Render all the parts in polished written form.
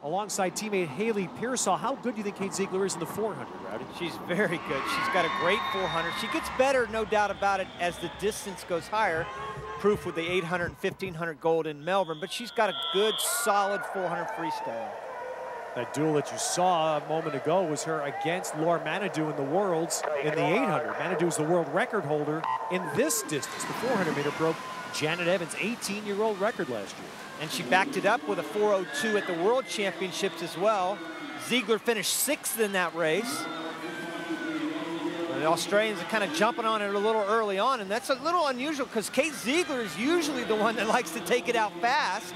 alongside teammate Haley Pearsall. How good do you think Kate Ziegler is in the 400, Rowdy? She's very good. She's got a great 400. She gets better, no doubt about it, as the distance goes higher. Proof with the 800 and 1500 gold in Melbourne, but she's got a good, solid 400 freestyle. That duel that you saw a moment ago was her against Laura Manadou in the Worlds in the 800. Manadou is the world record holder in this distance. The 400-meter broke Janet Evans' 18-year-old record last year. And she backed it up with a 4:02 at the World Championships as well. Ziegler finished 6th in that race. The Australians are kind of jumping on it a little early on, and that's a little unusual because Kate Ziegler is usually the one that likes to take it out fast.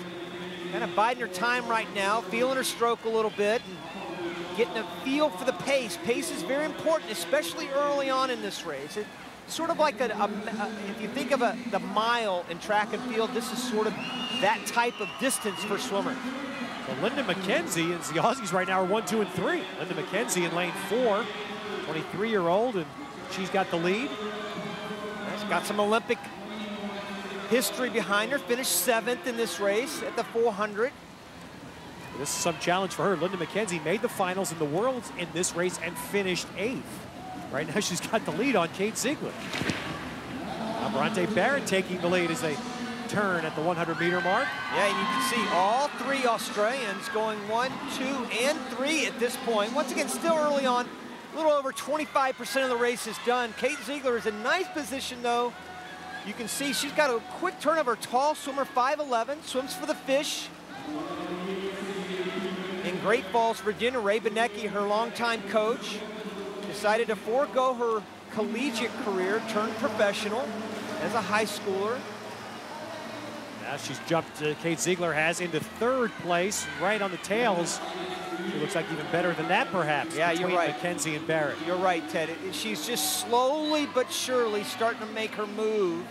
Kind of biding her time right now, feeling her stroke a little bit, and getting a feel for the pace. Pace is very important, especially early on in this race. It's sort of like if you think of the mile in track and field, this is sort of that type of distance for swimmers. So Linda McKenzie, and the Aussies right now are 1, 2, and 3. Linda McKenzie in lane 4, 23-year-old, and she's got the lead. She's got some Olympic history behind her, finished 7th in this race at the 400. This is some challenge for her. Linda McKenzie made the finals in the Worlds in this race and finished 8th. Right now she's got the lead on Kate Ziegler. Now Bronte Barrett taking the lead as they turn at the 100-meter mark. Yeah, and you can see all 3 Australians going 1, 2, and 3 at this point. Once again, still early on, a little over 25% of the race is done. Kate Ziegler is in nice position though. You can see she's got a quick turn of her tall swimmer, 5'11", swims for the fish. In Great Falls, Virginia, Ray Benecki, her longtime coach, decided to forego her collegiate career, turned professional as a high schooler. Now she's jumped, Kate Ziegler has, into 3rd place, right on the tails. She looks like even better than that, perhaps, yeah, between you're right. McKenzie and Barrett. You're right, Ted. She's just slowly but surely starting to make her move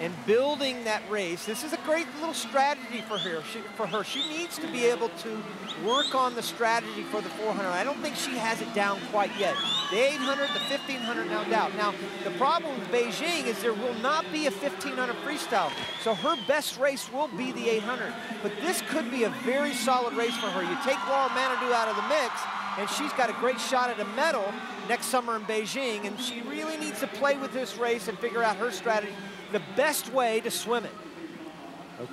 and building that race. This is a great little strategy for her. She needs to be able to work on the strategy for the 400. I don't think she has it down quite yet. The 800, the 1500, no doubt. Now, the problem with Beijing is there will not be a 1500 freestyle, so her best race will be the 800. But this could be a very solid race for her. You take Laura Manadou out of the mix, and she's got a great shot at a medal next summer in Beijing, and she really needs to play with this race and figure out her strategy, the best way to swim it.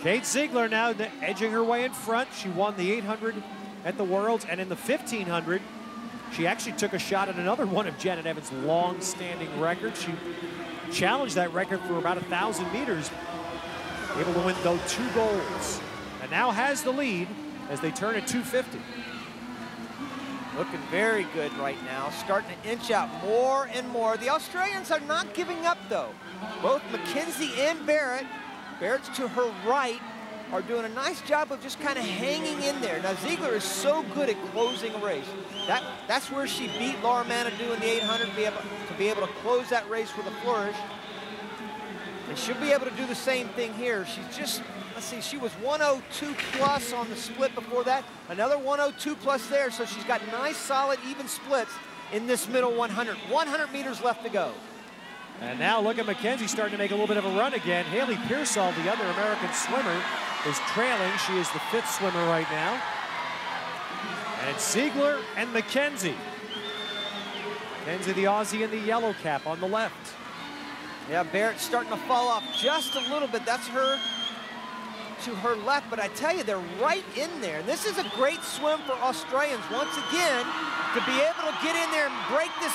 Kate Ziegler now edging her way in front. She won the 800 at the Worlds, and in the 1500, she actually took a shot at another one of Janet Evans' long-standing records. She challenged that record for about 1,000 meters, able to win, though, 2 golds, and now has the lead as they turn at 250. Looking very good right now, starting to inch out more and more. The Australians are not giving up, though. Both McKenzie and Barrett's to her right, are doing a nice job of just kind of hanging in there. Now, Ziegler is so good at closing a race. That's where she beat Laura Manadou in the 800 to be able to close that race with a flourish. And she'll be able to do the same thing here. She's just, let's see, she was 102 plus on the split before that. Another 102 plus there, so she's got nice, solid, even splits in this middle 100. 100 meters left to go. And now look at McKenzie starting to make a little bit of a run again. Haley Pearsall, the other American swimmer, is trailing. She is the 5th swimmer right now. And it's Ziegler and McKenzie. McKenzie, the Aussie, in the yellow cap on the left. Yeah, Barrett's starting to fall off just a little bit. That's her to her left, but I tell you, they're right in there. This is a great swim for Australians, once again, to be able to get in there and break this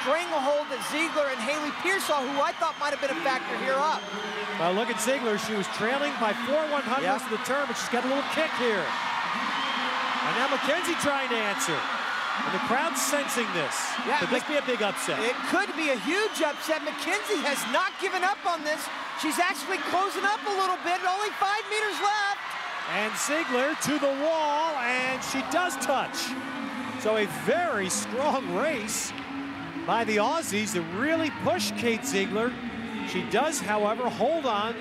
stranglehold that Ziegler and Haley Pearsall, who I thought might have been a factor here, up. Well, look at Ziegler. She was trailing by 4 100ths to the turn, but she's got a little kick here. And now McKenzie trying to answer. And the crowd's sensing this. Yeah, could this be a big upset? It could be a huge upset. McKenzie has not given up on this. She's actually closing up a little bit. Only 5 meters left. And Ziegler to the wall, and she does touch. So a very strong race by the Aussies to really push Kate Ziegler. She does, however, hold on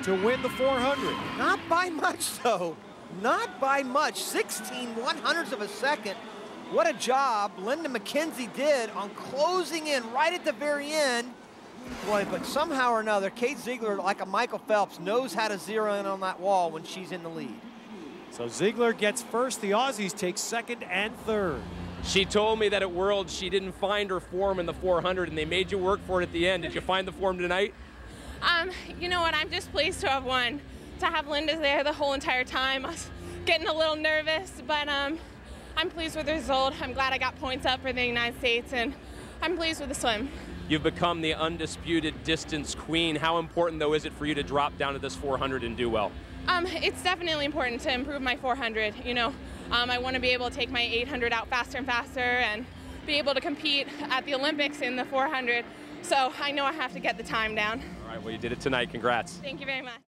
to win the 400. Not by much, though. Not by much. 16 100ths of a second. What a job Linda McKenzie did on closing in right at the very end. Boy, but somehow or another, Kate Ziegler, like a Michael Phelps, knows how to zero in on that wall when she's in the lead. So Ziegler gets first. The Aussies take second and third. She told me that at Worlds she didn't find her form in the 400, and they made you work for it at the end. Did you find the form tonight? You know what? I'm just pleased to have won. To have Linda there the whole entire time, I was getting a little nervous, but I'm pleased with the result. I'm glad I got points up for the United States, and I'm pleased with the swim. You've become the undisputed distance queen. How important, though, is it for you to drop down to this 400 and do well? It's definitely important to improve my 400. You know, I want to be able to take my 800 out faster and faster and be able to compete at the Olympics in the 400. So I know I have to get the time down. All right, well, you did it tonight. Congrats. Thank you very much.